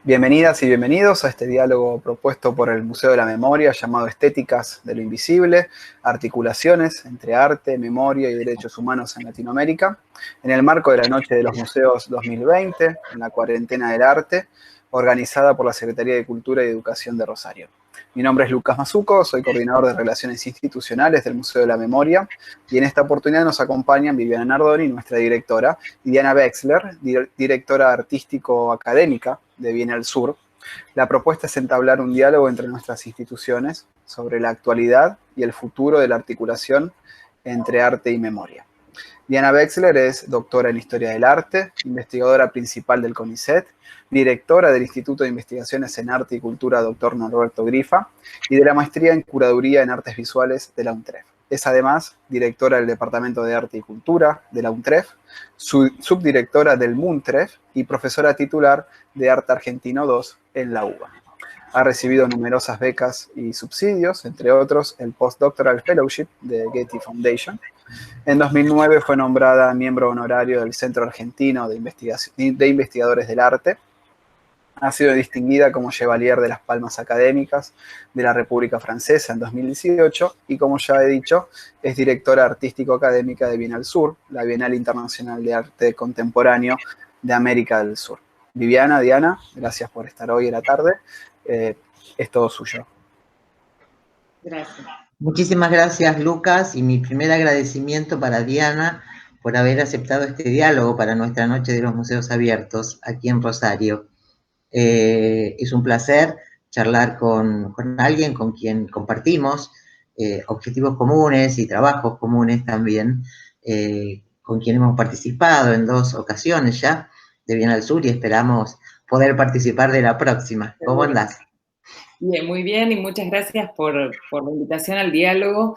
Bienvenidas y bienvenidos a este diálogo propuesto por el Museo de la Memoria llamado Estéticas de lo Invisible, articulaciones entre arte, memoria y derechos humanos en Latinoamérica, en el marco de la Noche de los Museos 2020, en la Cuarentena del Arte, organizada por la Secretaría de Cultura y Educación de Rosario. Mi nombre es Lucas Mazuco, soy coordinador de Relaciones Institucionales del Museo de la Memoria, y en esta oportunidad nos acompañan Viviana Nardoni, nuestra directora, y Diana Wexler, directora artístico-académica de Bienal Sur. La propuesta es entablar un diálogo entre nuestras instituciones sobre la actualidad y el futuro de la articulación entre arte y memoria. Diana Wexler es doctora en Historia del Arte, investigadora principal del CONICET, directora del Instituto de Investigaciones en Arte y Cultura Dr. Norberto Grifa y de la maestría en Curaduría en Artes Visuales de la UNTREF. Es además directora del Departamento de Arte y Cultura de la UNTREF, subdirectora del MUNTREF y profesora titular de Arte Argentino II en la UBA. Ha recibido numerosas becas y subsidios, entre otros el Postdoctoral Fellowship de Getty Foundation. En 2009 fue nombrada miembro honorario del Centro Argentino de Investigadores del Arte. Ha sido distinguida como Chevalier de las Palmas Académicas de la República Francesa en 2018 y, como ya he dicho, es directora artístico-académica de Bienal Sur, la Bienal Internacional de Arte Contemporáneo de América del Sur. Viviana, Diana, gracias por estar hoy en la tarde. Es todo suyo. Gracias. Muchísimas gracias, Lucas, y mi primer agradecimiento para Diana por haber aceptado este diálogo para nuestra Noche de los Museos Abiertos aquí en Rosario. Es un placer charlar con alguien con quien compartimos objetivos comunes y trabajos comunes también, con quien hemos participado en 2 ocasiones ya de Bienal Sur y esperamos poder participar de la próxima. ¿Cómo andás? Bien, muy bien, y muchas gracias por la invitación al diálogo,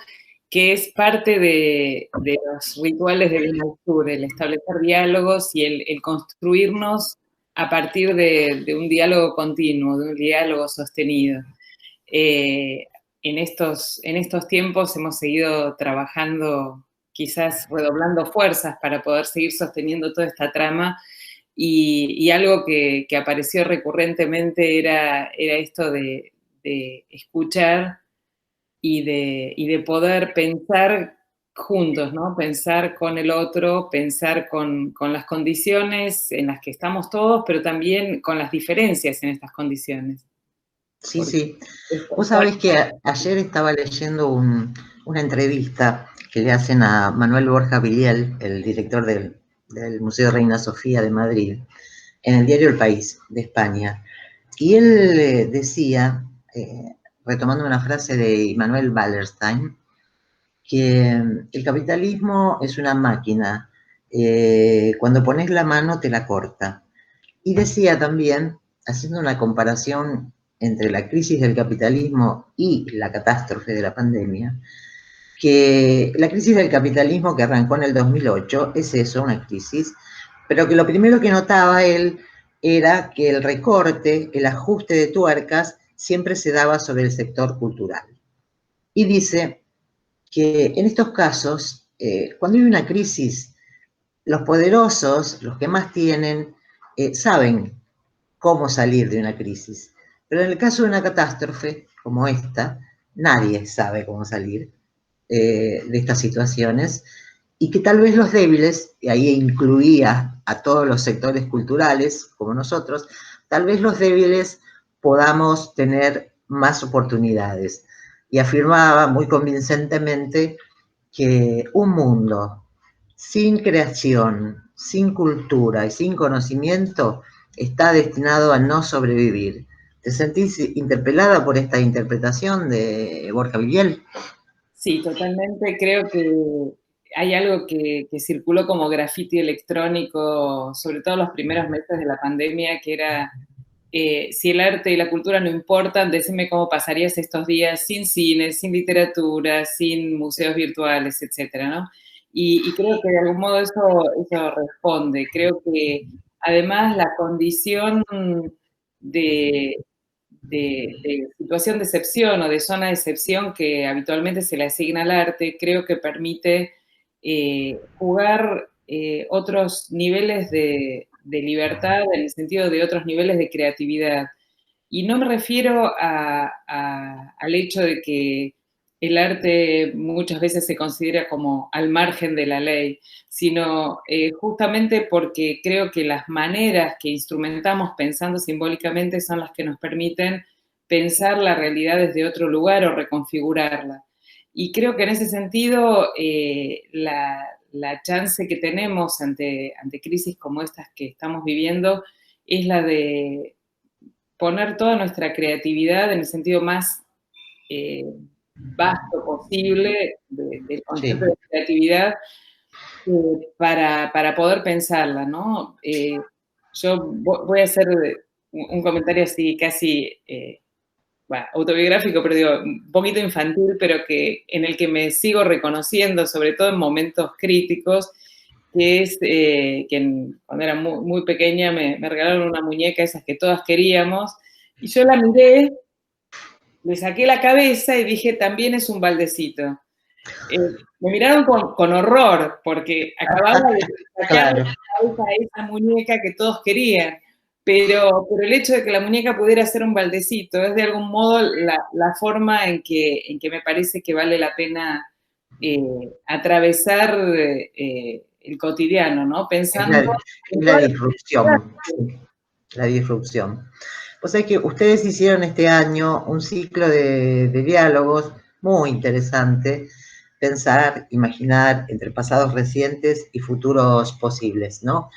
que es parte de los rituales de Bienal Sur, el establecer diálogos y el construirnos a partir de un diálogo continuo, de un diálogo sostenido. En estos tiempos hemos seguido trabajando, quizás redoblando fuerzas para poder seguir sosteniendo toda esta trama, y algo que apareció recurrentemente era esto de escuchar y de poder pensar juntos, ¿no? Pensar con el otro, pensar con las condiciones en las que estamos todos, pero también con las diferencias en estas condiciones. Sí, sí. Vos sabés que ayer estaba leyendo una entrevista que le hacen a Manuel Borja Vidiel, el director del Museo Reina Sofía de Madrid, en el diario El País de España. Y él decía, retomando una frase de Immanuel Wallerstein, que el capitalismo es una máquina, cuando pones la mano te la corta. Y decía también, haciendo una comparación entre la crisis del capitalismo y la catástrofe de la pandemia, que la crisis del capitalismo que arrancó en el 2008 es eso, una crisis, pero que lo primero que notaba él era que el recorte, el ajuste de tuercas, siempre se daba sobre el sector cultural. Y dice que en estos casos, cuando hay una crisis, los poderosos, los que más tienen, saben cómo salir de una crisis. Pero en el caso de una catástrofe como esta, nadie sabe cómo salir de estas situaciones, y que tal vez los débiles, y ahí incluía a todos los sectores culturales como nosotros, tal vez los débiles podamos tener más oportunidades. Y afirmaba muy convincentemente que un mundo sin creación, sin cultura y sin conocimiento está destinado a no sobrevivir. ¿Te sentís interpelada por esta interpretación de Borja Vidiel? Sí, totalmente. Creo que hay algo que circuló como grafiti electrónico, sobre todo los primeros meses de la pandemia, que era, si el arte y la cultura no importan, decime cómo pasarías estos días sin cine, sin literatura, sin museos virtuales, etcétera, ¿no? Y creo que de algún modo eso responde. Creo que además la condición de, de situación de excepción o de zona de excepción que habitualmente se le asigna al arte, creo que permite jugar otros niveles de de libertad en el sentido de otros niveles de creatividad. Y no me refiero al hecho de que el arte muchas veces se considera como al margen de la ley, sino justamente porque creo que las maneras que instrumentamos pensando simbólicamente son las que nos permiten pensar la realidad desde otro lugar o reconfigurarla. Y creo que en ese sentido la chance que tenemos ante crisis como estas que estamos viviendo es la de poner toda nuestra creatividad en el sentido más vasto posible del concepto de creatividad para poder pensarla, ¿no? Yo voy a hacer un comentario así casi autobiográfico, pero digo, un poquito infantil, pero en el que me sigo reconociendo, sobre todo en momentos críticos, que es que cuando era muy, muy pequeña me regalaron una muñeca, esas que todas queríamos, y yo la miré, le saqué la cabeza y dije, también es un baldecito. Me miraron con horror, porque acababa de sacar de la cabeza a esa muñeca que todos querían. Pero el hecho de que la muñeca pudiera ser un baldecito es de algún modo la forma en que me parece que vale la pena atravesar el cotidiano, ¿no? Pensando en la disrupción. La disrupción. O sea que ustedes hicieron este año un ciclo de diálogos muy interesante, pensar, imaginar entre pasados recientes y futuros posibles, ¿no?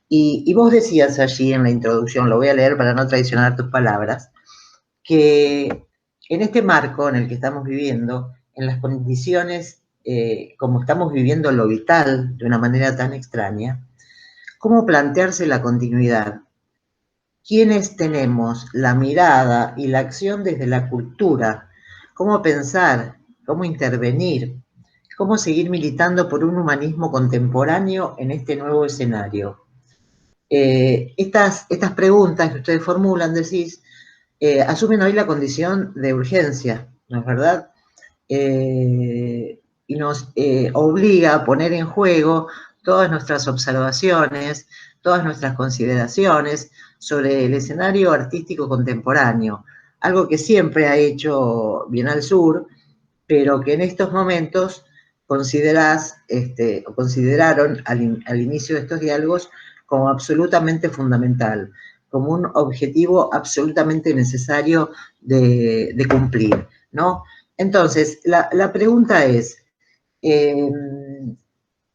Y vos decías allí en la introducción, lo voy a leer para no traicionar tus palabras, que en este marco en el que estamos viviendo, en las condiciones como estamos viviendo lo vital de una manera tan extraña, ¿cómo plantearse la continuidad? ¿Quiénes tenemos la mirada y la acción desde la cultura? ¿Cómo pensar? ¿Cómo intervenir? ¿Cómo seguir militando por un humanismo contemporáneo en este nuevo escenario? Estas preguntas que ustedes formulan, decís, asumen hoy la condición de urgencia, ¿no es verdad? Y nos obliga a poner en juego todas nuestras observaciones, todas nuestras consideraciones sobre el escenario artístico contemporáneo, algo que siempre ha hecho Bienal Sur, pero que en estos momentos consideraron al inicio de estos diálogos como absolutamente fundamental, como un objetivo absolutamente necesario de cumplir, ¿no? Entonces, la pregunta es,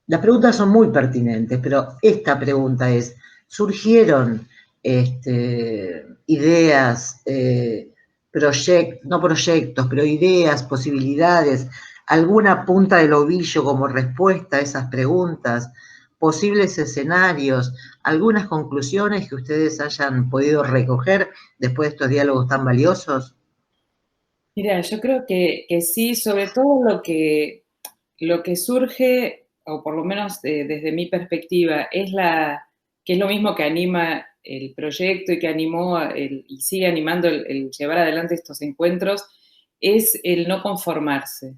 las preguntas son muy pertinentes, pero esta pregunta es, ¿surgieron ideas, no proyectos, pero ideas, posibilidades, alguna punta del ovillo como respuesta a esas preguntas, posibles escenarios, algunas conclusiones que ustedes hayan podido recoger después de estos diálogos tan valiosos? Mira, yo creo que sí, sobre todo lo que surge, o por lo menos desde mi perspectiva, que es lo mismo que anima el proyecto y que animó y sigue animando el llevar adelante estos encuentros, es el no conformarse.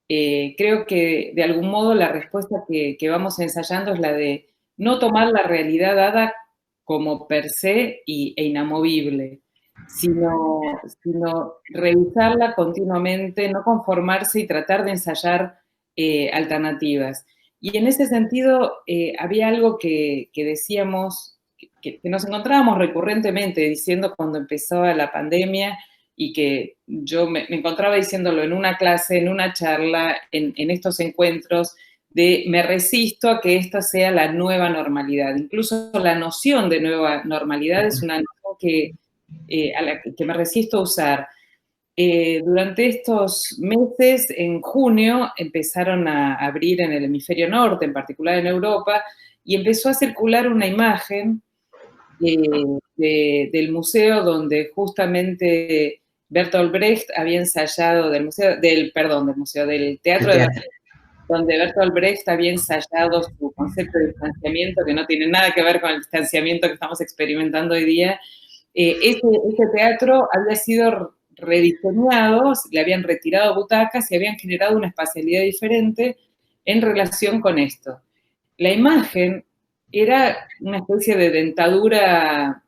Creo que de algún modo la respuesta que vamos ensayando es la de no tomar la realidad dada como per se e inamovible, sino revisarla continuamente, no conformarse y tratar de ensayar alternativas. Y en ese sentido había algo que decíamos, que nos encontrábamos recurrentemente diciendo cuando empezaba la pandemia, y que yo me encontraba diciéndolo en una clase, en una charla, en estos encuentros, de me resisto a que esta sea la nueva normalidad. Incluso la noción de nueva normalidad es una noción a la que me resisto a usar. Durante estos meses, en junio, empezaron a abrir en el hemisferio norte, en particular en Europa, y empezó a circular una imagen del museo donde justamente Bertolt Brecht había ensayado, del Teatro de Bertolt, donde Bertolt Brecht había ensayado su concepto de distanciamiento, que no tiene nada que ver con el distanciamiento que estamos experimentando hoy día. Este teatro había sido rediseñado, le habían retirado butacas y habían generado una espacialidad diferente en relación con esto. La imagen era una especie de dentadura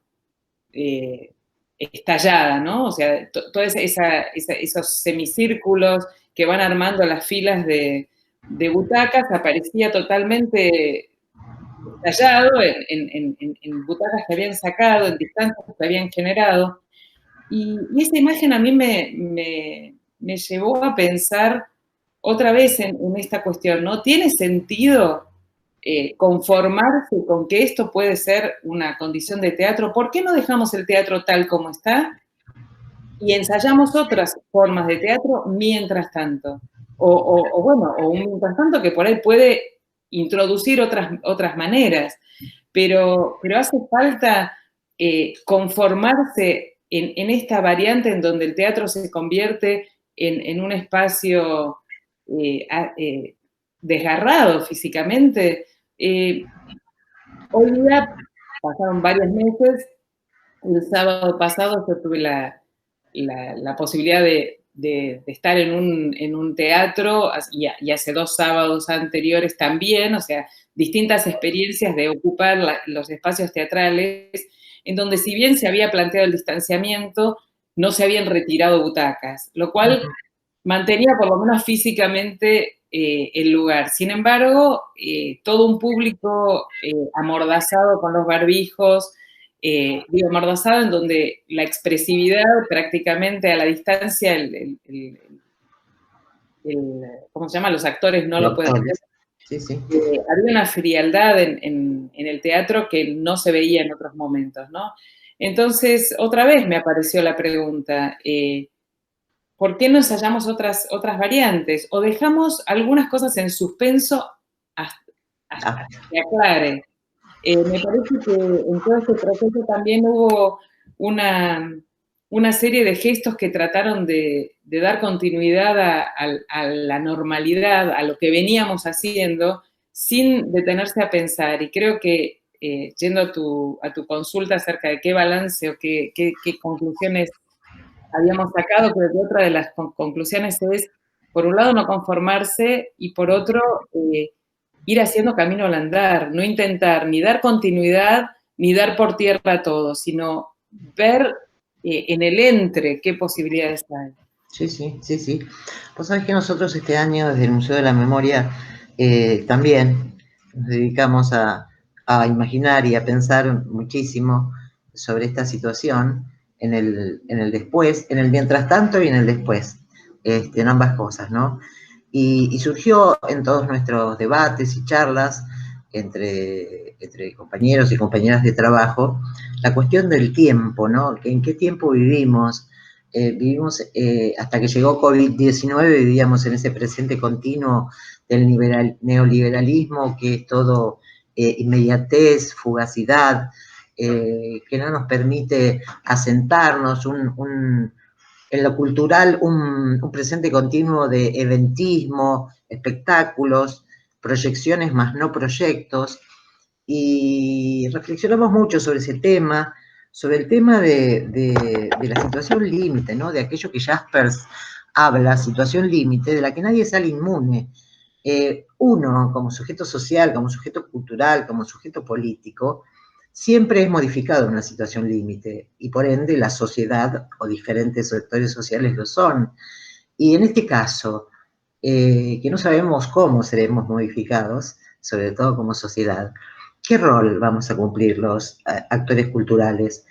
estallada, ¿no? O sea, todos esos semicírculos que van armando las filas de butacas aparecía totalmente estallado en butacas que habían sacado, en distancias que habían generado. Y esa imagen a mí me llevó a pensar otra vez en esta cuestión, ¿no? ¿Tiene sentido conformarse con que esto puede ser una condición de teatro? ¿Por qué no dejamos el teatro tal como está y ensayamos otras formas de teatro mientras tanto? O un mientras tanto que por ahí puede introducir otras maneras, pero hace falta conformarse en esta variante en donde el teatro se convierte en un espacio desgarrado físicamente. Hoy día pasaron varios meses. El sábado pasado yo tuve la posibilidad de estar en un teatro y hace 2 sábados anteriores también, o sea, distintas experiencias de ocupar los espacios teatrales, en donde si bien se había planteado el distanciamiento, no se habían retirado butacas, lo cual mantenía por lo menos físicamente el lugar. Sin embargo, todo un público amordazado con los barbijos, digo amordazado en donde la expresividad prácticamente a la distancia, ¿cómo se llama? Los actores no lo pueden hacer. Sí, sí. Había una frialdad en el teatro que no se veía en otros momentos, ¿no? Entonces, otra vez me apareció la pregunta, ¿por qué no ensayamos otras variantes? ¿O dejamos algunas cosas en suspenso hasta que se aclare? Me parece que en todo este proceso también hubo una serie de gestos que trataron de dar continuidad a la normalidad, a lo que veníamos haciendo, sin detenerse a pensar. Y creo que, yendo a tu consulta acerca de qué balance o qué conclusiones habíamos sacado, creo que otra de las conclusiones es, por un lado, no conformarse y por otro, ir haciendo camino al andar, no intentar ni dar continuidad ni dar por tierra todo, sino ver en el entre qué posibilidades hay. Sí, sí, sí, sí. Vos sabés que nosotros este año, desde el Museo de la Memoria, también nos dedicamos a imaginar y a pensar muchísimo sobre esta situación en el después, en el mientras tanto y en el después, en ambas cosas, ¿no? Y surgió en todos nuestros debates y charlas entre compañeros y compañeras de trabajo la cuestión del tiempo, ¿no? ¿En qué tiempo vivimos? Vivimos, hasta que llegó COVID-19, vivíamos en ese presente continuo del neoliberalismo, que es todo inmediatez, fugacidad, que no nos permite asentarnos, en lo cultural, un presente continuo de eventismo, espectáculos, proyecciones más no proyectos, y reflexionamos mucho sobre ese tema, sobre el tema de la situación límite, ¿no? De aquello que Jaspers habla, situación límite, de la que nadie sale inmune. Uno, como sujeto social, como sujeto cultural, como sujeto político, siempre es modificado en una situación límite, y por ende la sociedad o diferentes sectores sociales lo son. Y en este caso, que no sabemos cómo seremos modificados, sobre todo como sociedad, ¿qué rol vamos a cumplir los actores culturales?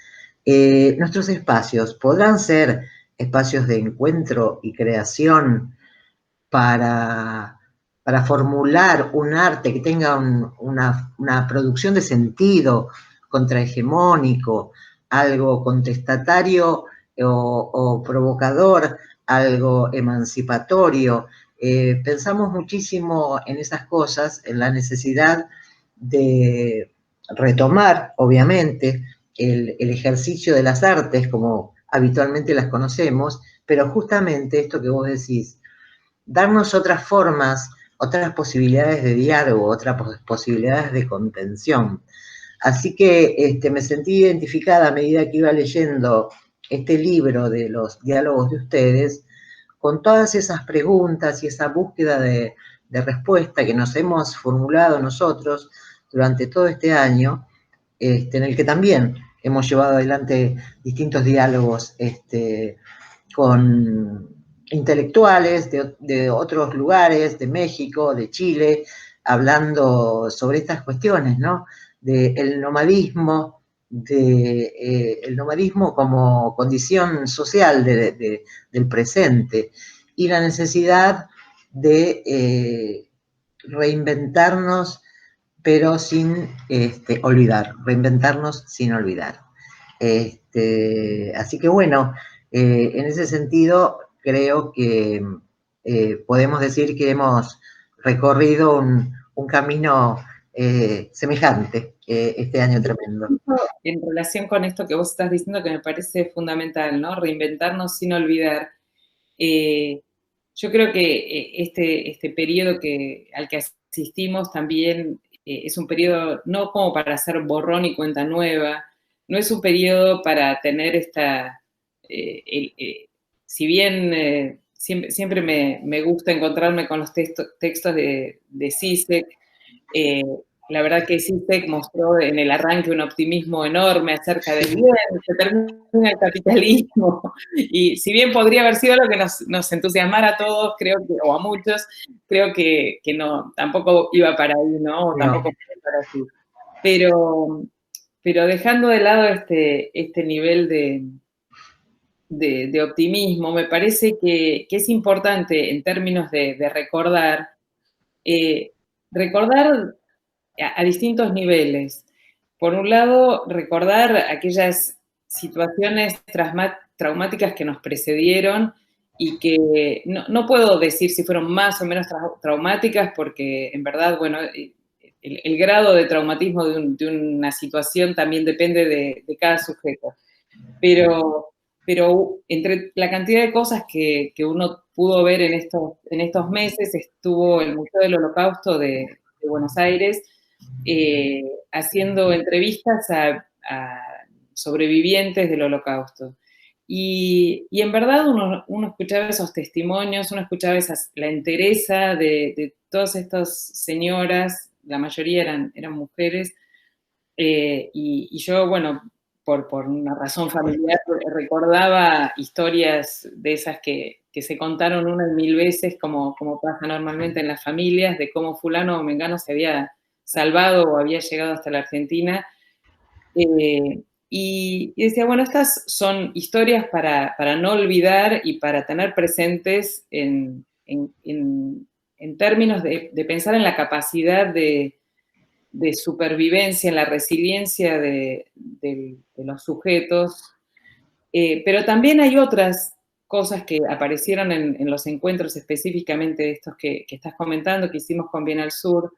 Nuestros espacios podrán ser espacios de encuentro y creación para formular un arte que tenga una producción de sentido contrahegemónico, algo contestatario o provocador, algo emancipatorio. Pensamos muchísimo en esas cosas, en la necesidad de retomar, obviamente, el ejercicio de las artes como habitualmente las conocemos, pero justamente esto que vos decís, darnos otras formas, otras posibilidades de diálogo, otras posibilidades de contención. Así que me sentí identificada a medida que iba leyendo este libro de los diálogos de ustedes, con todas esas preguntas y esa búsqueda de respuesta que nos hemos formulado nosotros durante todo este año, en el que también hemos llevado adelante distintos diálogos con intelectuales de otros lugares, de México, de Chile, hablando sobre estas cuestiones, ¿no? Del nomadismo, el nomadismo como condición social del presente y la necesidad de reinventarnos, pero sin olvidar, reinventarnos sin olvidar. Así que bueno, en ese sentido creo que podemos decir que hemos recorrido un camino semejante este año tremendo. En relación con esto que vos estás diciendo, que me parece fundamental, ¿no? Reinventarnos sin olvidar. Yo creo que este periodo al que asistimos también es un periodo no como para hacer borrón y cuenta nueva, no es un periodo para tener si bien siempre me gusta encontrarme con los textos de Zizek, la verdad que Zizek mostró en el arranque un optimismo enorme acerca del bien, se termina el capitalismo, y si bien podría haber sido lo que nos entusiasmara a todos, creo que, o a muchos, creo que no, tampoco iba para ahí, ¿no? O tampoco iba para así. Pero dejando de lado este nivel de optimismo, me parece que es importante en términos de recordar, recordar a distintos niveles. Por un lado, recordar aquellas situaciones traumáticas que nos precedieron y que no puedo decir si fueron más o menos traumáticas, porque en verdad, bueno, el grado de traumatismo de una situación también depende de cada sujeto. Pero entre la cantidad de cosas que uno pudo ver en estos meses, estuvo el Museo del Holocausto de Buenos Aires, haciendo entrevistas a sobrevivientes del Holocausto. Y en verdad uno escuchaba esos testimonios, uno escuchaba la entereza de todas estas señoras, la mayoría eran mujeres, y yo, bueno, por una razón familiar, recordaba historias de esas que se contaron una y mil veces, como pasa normalmente en las familias, de cómo fulano o mengano se había salvado o había llegado hasta la Argentina. Y decía, bueno, estas son historias para no olvidar y para tener presentes en términos de pensar en la capacidad de supervivencia, en la resiliencia de los sujetos. Pero también hay otras cosas que aparecieron en los encuentros específicamente de estos que estás comentando, que hicimos con Bien al Sur,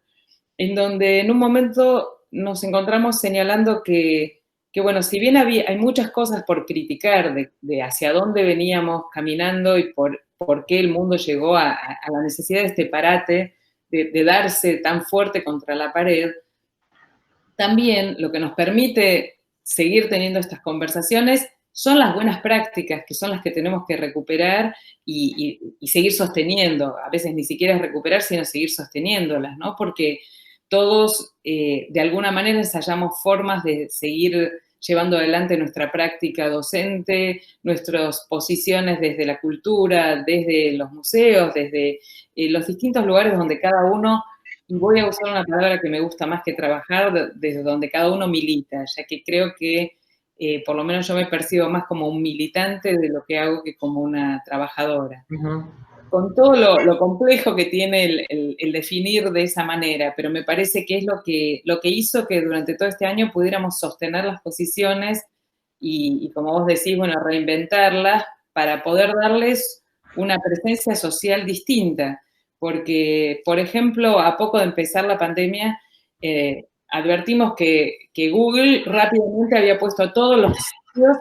en donde en un momento nos encontramos señalando que bueno, si bien hay muchas cosas por criticar de hacia dónde veníamos caminando y por qué el mundo llegó a la necesidad de este parate, de darse tan fuerte contra la pared, también lo que nos permite seguir teniendo estas conversaciones son las buenas prácticas, que son las que tenemos que recuperar y seguir sosteniendo. A veces ni siquiera es recuperar, sino seguir sosteniéndolas, ¿no? Porque todos, de alguna manera, ensayamos formas de seguir llevando adelante nuestra práctica docente, nuestras posiciones desde la cultura, desde los museos, desde los distintos lugares donde cada uno, y voy a usar una palabra que me gusta más que trabajar, desde donde cada uno milita, ya que creo que por lo menos yo me percibo más como un militante de lo que hago que como una trabajadora. Uh-huh. Con todo lo complejo que tiene el definir de esa manera, pero me parece que es lo que hizo que durante todo este año pudiéramos sostener las posiciones y como vos decís, bueno, reinventarlas para poder darles una presencia social distinta. Porque, por ejemplo, a poco de empezar la pandemia, advertimos que Google rápidamente había puesto todos los sitios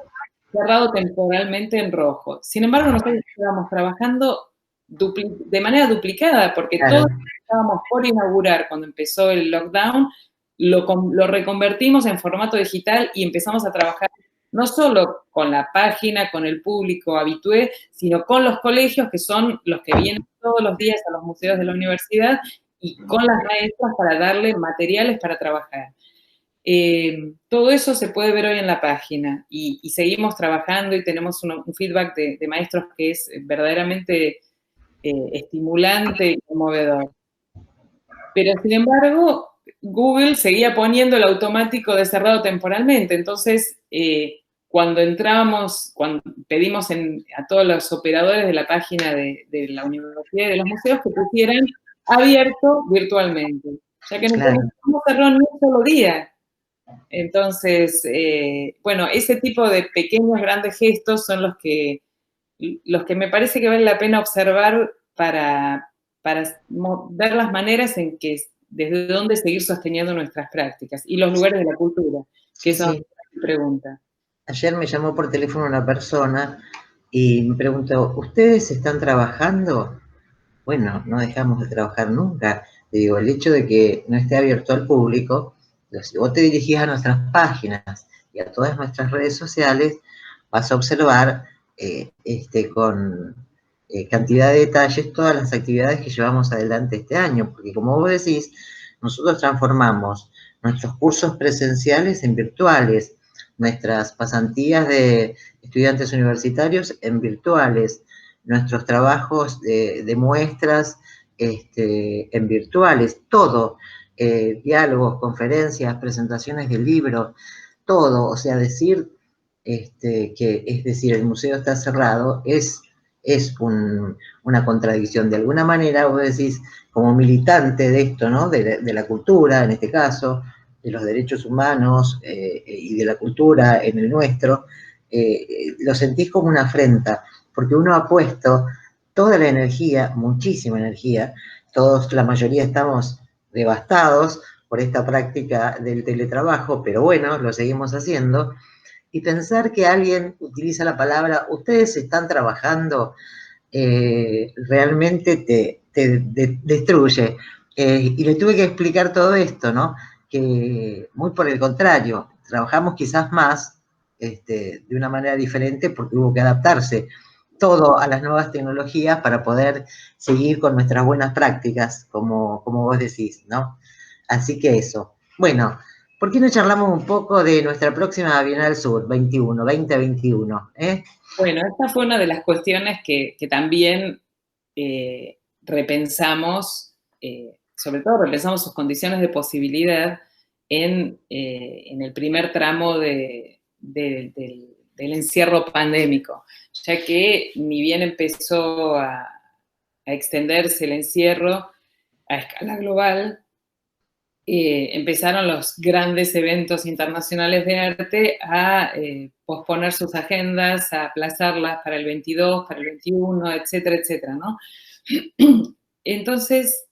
cerrados temporalmente en rojo. Sin embargo, nosotros estábamos trabajando de manera duplicada, porque claro, todos estábamos por inaugurar cuando empezó el lockdown, lo reconvertimos en formato digital y empezamos a trabajar no solo con la página, con el público habitué, sino con los colegios, que son los que vienen todos los días a los museos de la universidad, y con las maestras para darle materiales para trabajar. Todo eso se puede ver hoy en la página y seguimos trabajando y tenemos un feedback de maestros que es verdaderamente estimulante y conmovedor. Pero, sin embargo, Google seguía poniendo el automático de cerrado temporalmente. Entonces, cuando pedimos a todos los operadores de la página de la universidad y de los museos que pusieran abierto virtualmente, ya que Claro. no cerró ni un solo día. Entonces, bueno, ese tipo de pequeños, grandes gestos son los que me parece que vale la pena observar para ver las maneras en que, desde dónde seguir sosteniendo nuestras prácticas y los lugares de la cultura, que eso es mi pregunta. Ayer me llamó por teléfono una persona y me preguntó, ¿ustedes están trabajando? Bueno, no dejamos de trabajar nunca. Le digo, el hecho de que no esté abierto al público, si vos te dirigís a nuestras páginas y a todas nuestras redes sociales, vas a observar con cantidad de detalles todas las actividades que llevamos adelante este año, porque como vos decís, nosotros transformamos nuestros cursos presenciales en virtuales, nuestras pasantías de estudiantes universitarios en virtuales, nuestros trabajos de muestras en virtuales, todo, diálogos, conferencias, presentaciones del libro, todo, o sea, decir el museo está cerrado es una contradicción. De alguna manera, vos decís, como militante de esto, ¿no? De la cultura, en este caso, de los derechos humanos y de la cultura en el nuestro, lo sentís como una afrenta, porque uno ha puesto toda la energía, muchísima energía, todos, la mayoría estamos devastados por esta práctica del teletrabajo, pero bueno, lo seguimos haciendo, y pensar que alguien utiliza la palabra, ustedes están trabajando, realmente te destruye. Y le tuve que explicar todo esto, ¿no? Que muy por el contrario, trabajamos quizás más de una manera diferente porque hubo que adaptarse todo a las nuevas tecnologías para poder seguir con nuestras buenas prácticas, como vos decís, ¿no? Así que eso. Bueno, ¿por qué no charlamos un poco de nuestra próxima Bienal Sur 2021? Bueno, esta fue una de las cuestiones que también repensamos, sobre todo repensamos sus condiciones de posibilidad en el primer tramo del encierro pandémico, ya que ni bien empezó a extenderse el encierro a escala global, empezaron los grandes eventos internacionales de arte a posponer sus agendas, a aplazarlas para el 22, para el 21, etcétera, etcétera, ¿no? Entonces,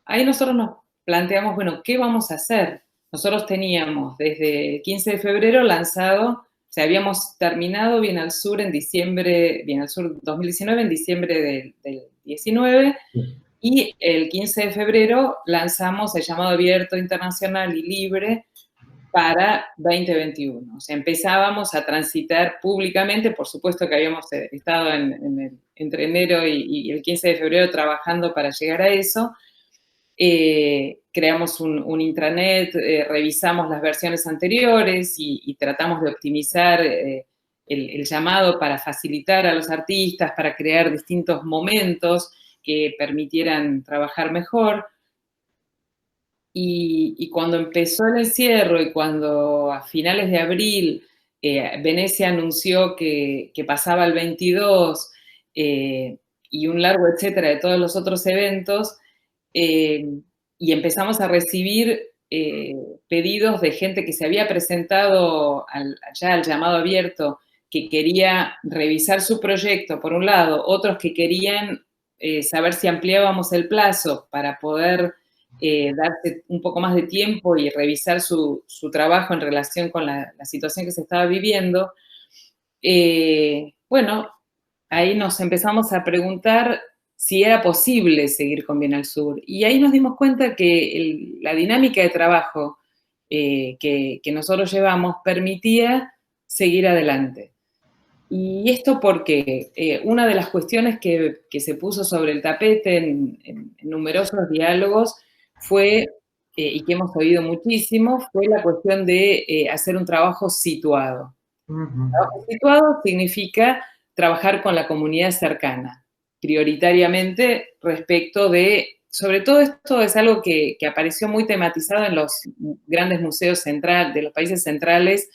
ahí nosotros nos planteamos, bueno, ¿qué vamos a hacer? Nosotros teníamos desde el 15 de febrero lanzado, o sea, habíamos terminado Bienal Sur en diciembre, Bienal Sur 2019, en diciembre del 19, y el 15 de febrero lanzamos el llamado abierto internacional y libre para 2021. O sea, empezábamos a transitar públicamente, por supuesto que habíamos estado entre enero y el 15 de febrero trabajando para llegar a eso. Creamos un intranet, revisamos las versiones anteriores y tratamos de optimizar el llamado para facilitar a los artistas, para crear distintos momentos que permitieran trabajar mejor. Y cuando empezó el encierro y cuando a finales de abril Venecia anunció que pasaba al 22 y un largo etcétera de todos los otros eventos, y empezamos a recibir pedidos de gente que se había presentado ya al llamado abierto, que quería revisar su proyecto, por un lado, otros que querían saber si ampliábamos el plazo para poder darse un poco más de tiempo y revisar su trabajo en relación con la situación que se estaba viviendo. Bueno, ahí nos empezamos a preguntar si era posible seguir con Bienal Sur. Y ahí nos dimos cuenta que la dinámica de trabajo que nosotros llevamos permitía seguir adelante. Y esto porque una de las cuestiones que se puso sobre el tapete en numerosos diálogos fue, y que hemos oído muchísimo, fue la cuestión de hacer un trabajo situado. Trabajo situado significa trabajar con la comunidad cercana, prioritariamente respecto de, sobre todo esto es algo que apareció muy tematizado en los grandes museos de los países centrales,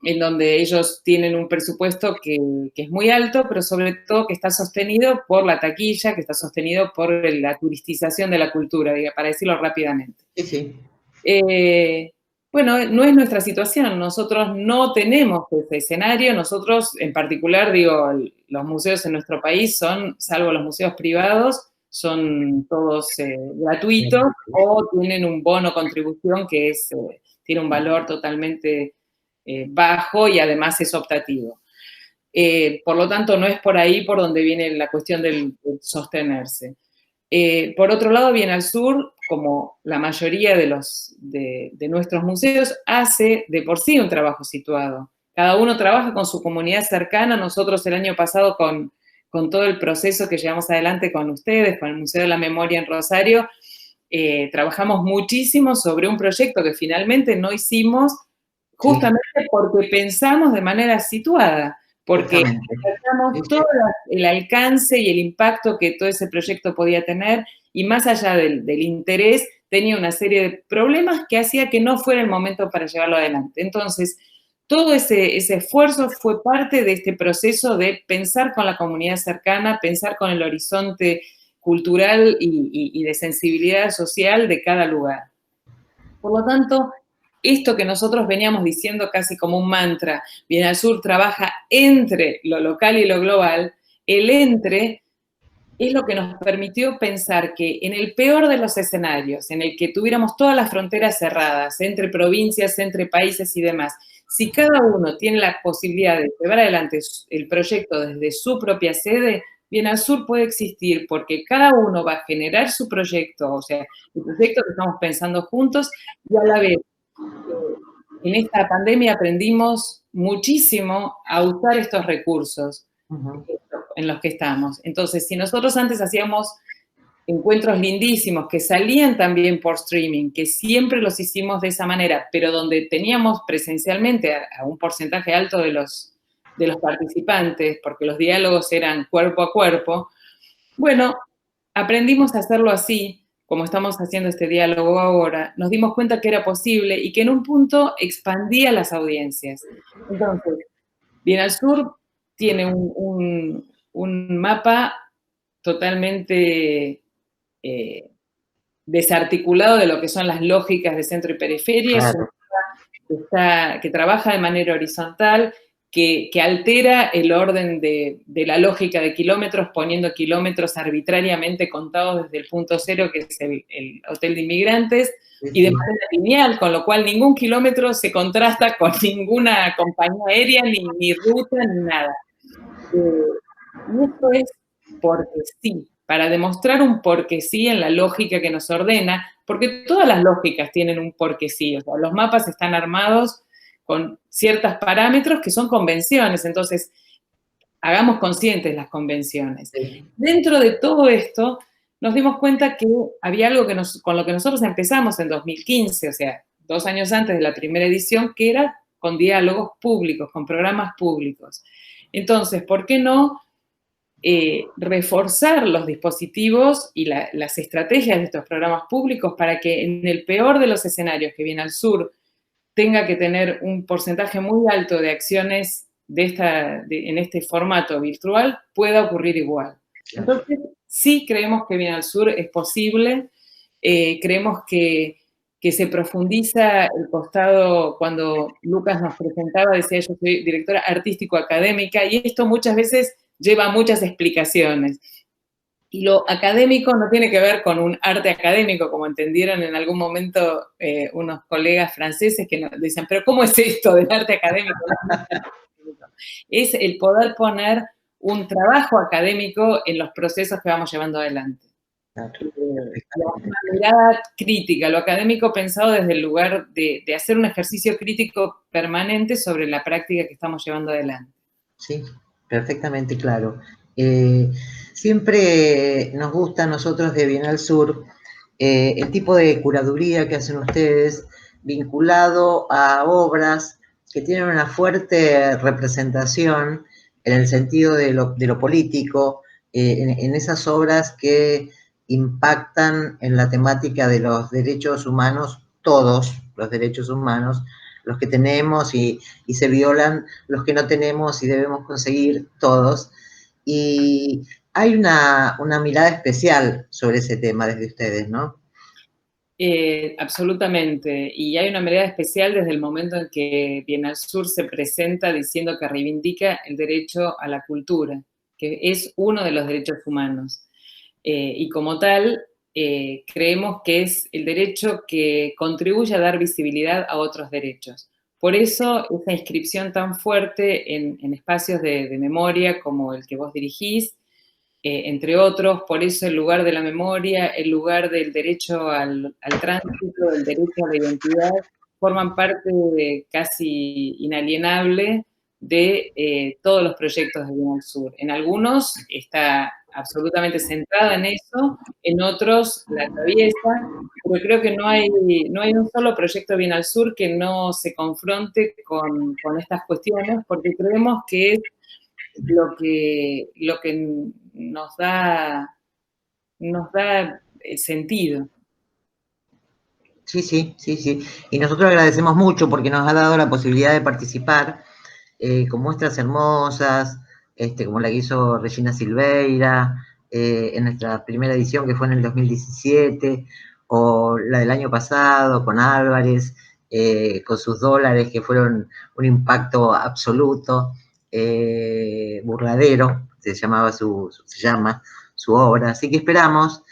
en donde ellos tienen un presupuesto que es muy alto, pero sobre todo que está sostenido por la taquilla, que está sostenido por la turistización de la cultura, para decirlo rápidamente. Sí, sí. Bueno, no es nuestra situación, nosotros no tenemos ese escenario, nosotros en particular, digo, los museos en nuestro país son, salvo los museos privados, son todos gratuitos o tienen un bono contribución que tiene un valor totalmente bajo y además es optativo. Por lo tanto, no es por ahí por donde viene la cuestión del sostenerse. Por otro lado, Bienalsur, como la mayoría de nuestros museos, hace de por sí un trabajo situado. Cada uno trabaja con su comunidad cercana. Nosotros el año pasado con todo el proceso que llevamos adelante con ustedes, con el Museo de la Memoria en Rosario, trabajamos muchísimo sobre un proyecto que finalmente no hicimos justamente porque pensamos de manera situada. Porque tratamos todo el alcance y el impacto que todo ese proyecto podía tener y más allá del interés, tenía una serie de problemas que hacía que no fuera el momento para llevarlo adelante. Entonces, todo ese esfuerzo fue parte de este proceso de pensar con la comunidad cercana, pensar con el horizonte cultural y de sensibilidad social de cada lugar. Por lo tanto, esto que nosotros veníamos diciendo casi como un mantra, Bienalsur trabaja entre lo local y lo global, el entre es lo que nos permitió pensar que en el peor de los escenarios, en el que tuviéramos todas las fronteras cerradas, entre provincias, entre países y demás, si cada uno tiene la posibilidad de llevar adelante el proyecto desde su propia sede, Bienalsur puede existir porque cada uno va a generar su proyecto, o sea, el proyecto que estamos pensando juntos, y a la vez en esta pandemia aprendimos muchísimo a usar estos recursos en los que estamos. Entonces, si nosotros antes hacíamos encuentros lindísimos que salían también por streaming, que siempre los hicimos de esa manera, pero donde teníamos presencialmente a un porcentaje alto de los participantes, porque los diálogos eran cuerpo a cuerpo, bueno, aprendimos a hacerlo así, como estamos haciendo este diálogo ahora, nos dimos cuenta que era posible y que en un punto expandía las audiencias. Entonces, Bienalsur tiene un mapa totalmente desarticulado de lo que son las lógicas de centro y periferia, claro. Que trabaja de manera horizontal, que altera el orden de la lógica de kilómetros, poniendo kilómetros arbitrariamente contados desde el punto cero, que es el hotel de inmigrantes, y de manera lineal, con lo cual ningún kilómetro se contrasta con ninguna compañía aérea, ni ruta, ni nada. Y esto es porque sí, para demostrar un porque sí en la lógica que nos ordena, porque todas las lógicas tienen un porque sí, o sea, los mapas están armados con ciertos parámetros que son convenciones, entonces hagamos conscientes las convenciones. Sí. Dentro de todo esto, nos dimos cuenta que había algo con lo que nosotros empezamos en 2015, o sea, 2 años antes de la primera edición, que era con diálogos públicos, con programas públicos. Entonces, ¿por qué no reforzar los dispositivos y las estrategias de estos programas públicos para que en el peor de los escenarios que Bienalsur tenga que tener un porcentaje muy alto de acciones en este formato virtual, pueda ocurrir igual? Entonces, sí creemos que Bienalsur es posible, creemos que se profundiza el costado, cuando Lucas nos presentaba, decía yo soy directora artístico-académica, y esto muchas veces lleva muchas explicaciones. Y lo académico no tiene que ver con un arte académico, como entendieron en algún momento unos colegas franceses que nos dicen, pero ¿cómo es esto del arte académico? Es el poder poner un trabajo académico en los procesos que vamos llevando adelante. Una mirada crítica, lo académico pensado desde el lugar de hacer un ejercicio crítico permanente sobre la práctica que estamos llevando adelante. Sí, perfectamente claro. Siempre nos gusta a nosotros de Bienalsur el tipo de curaduría que hacen ustedes vinculado a obras que tienen una fuerte representación en el sentido de lo político, en esas obras que impactan en la temática de los derechos humanos, todos los derechos humanos, los que tenemos y se violan, los que no tenemos y debemos conseguir todos. Y hay una mirada especial sobre ese tema desde ustedes, ¿no? Absolutamente. Y hay una mirada especial desde el momento en que Bienal Sur se presenta diciendo que reivindica el derecho a la cultura, que es uno de los derechos humanos. Y como tal, creemos que es el derecho que contribuye a dar visibilidad a otros derechos. Por eso, esa inscripción tan fuerte en espacios de memoria como el que vos dirigís, entre otros, por eso el lugar de la memoria, el lugar del derecho al tránsito, el derecho a la identidad, forman parte casi inalienable de todos los proyectos de Bienal Sur. En algunos está absolutamente centrada en eso, en otros la atraviesa, pero creo que no hay un solo proyecto de Bienal Sur que no se confronte con estas cuestiones, porque creemos que es lo que nos da sentido. Sí, sí, sí, sí. Y nosotros agradecemos mucho porque nos ha dado la posibilidad de participar con muestras hermosas, como la que hizo Regina Silveira, en nuestra primera edición que fue en el 2017, o la del año pasado con Álvarez, con sus dólares que fueron un impacto absoluto, burladero, se llama su obra. Así que esperamos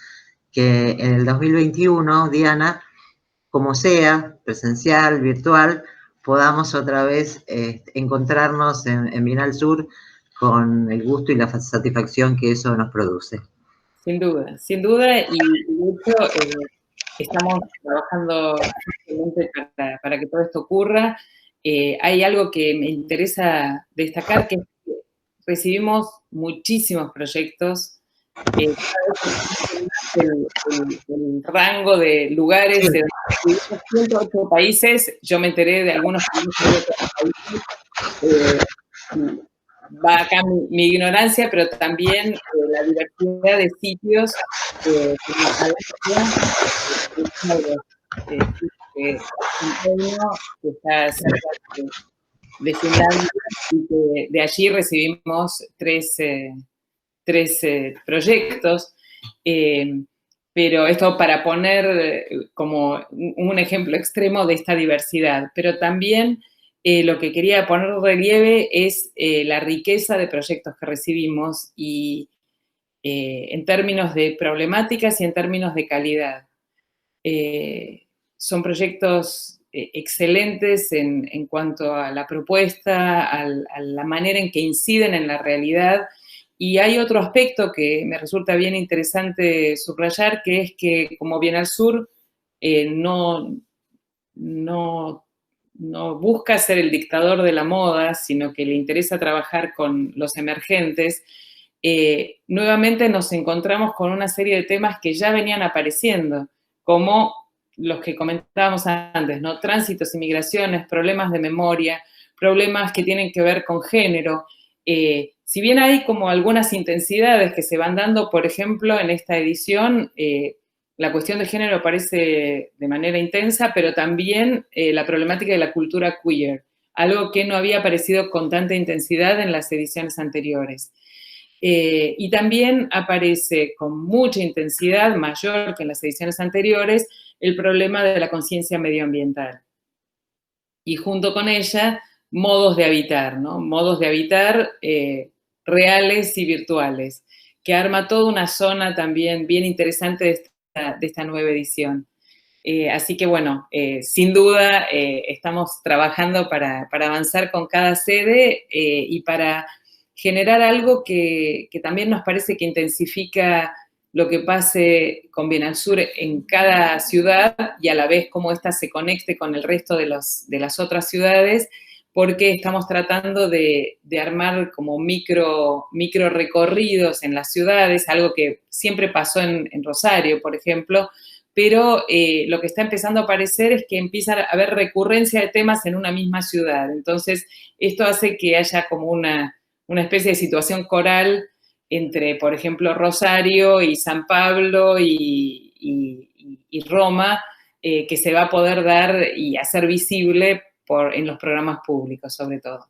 que en el 2021, Diana, como sea, presencial, virtual, podamos otra vez encontrarnos en Bienal Sur con el gusto y la satisfacción que eso nos produce. Sin duda, y de hecho estamos trabajando para que todo esto ocurra. Hay algo que me interesa destacar, que es que recibimos muchísimos proyectos, el rango de lugares, Sí. De 108 países, yo me enteré de algunos países, va acá mi ignorancia, pero también la diversidad de sitios que está cerca de Finlandia, y que de allí recibimos tres proyectos, pero esto para poner como un ejemplo extremo de esta diversidad, pero también lo que quería poner en relieve es la riqueza de proyectos que recibimos y en términos de problemáticas y en términos de calidad. Son proyectos excelentes en cuanto a la propuesta, a la manera en que inciden en la realidad. Y hay otro aspecto que me resulta bien interesante subrayar, que es que como Bienal Sur no busca ser el dictador de la moda, sino que le interesa trabajar con los emergentes. Nuevamente nos encontramos con una serie de temas que ya venían apareciendo, como los que comentábamos antes, ¿no? Tránsitos y migraciones, problemas de memoria, problemas que tienen que ver con género. Si bien hay como algunas intensidades que se van dando, por ejemplo, en esta edición, la cuestión de género aparece de manera intensa, pero también la problemática de la cultura queer, algo que no había aparecido con tanta intensidad en las ediciones anteriores. Y también aparece con mucha intensidad, mayor que en las ediciones anteriores, el problema de la conciencia medioambiental. Y junto con ella, modos de habitar, ¿no? Modos de habitar reales y virtuales, que arma toda una zona también bien interesante de esta nueva edición. Así que bueno, sin duda estamos trabajando para avanzar con cada sede y para generar algo que también nos parece que intensifica lo que pase con Bienal Sur en cada ciudad y a la vez cómo ésta se conecte con el resto de las otras ciudades, porque estamos tratando de armar como micro recorridos en las ciudades, algo que siempre pasó en Rosario, por ejemplo, pero lo que está empezando a aparecer es que empieza a haber recurrencia de temas en una misma ciudad. Entonces, esto hace que haya como una especie de situación coral entre, por ejemplo, Rosario y San Pablo y Roma, que se va a poder dar y hacer visible en los programas públicos, sobre todo.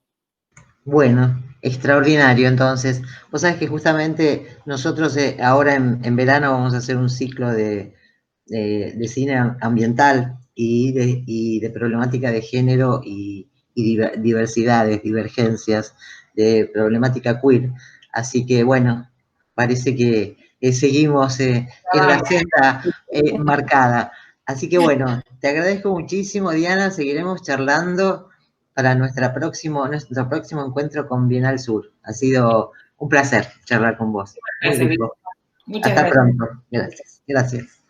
Bueno, extraordinario. Entonces, vos sabés que justamente nosotros ahora en verano vamos a hacer un ciclo de cine ambiental y de problemática de género y diversidades, divergencias, de problemática queer. Así que, bueno, parece que seguimos en la senda marcada. Así que, bueno, te agradezco muchísimo, Diana. Seguiremos charlando para nuestro próximo encuentro con Bienal Sur. Ha sido un placer charlar con vos. Gracias. Muy rico. Muchas Hasta gracias. pronto. Gracias. Gracias.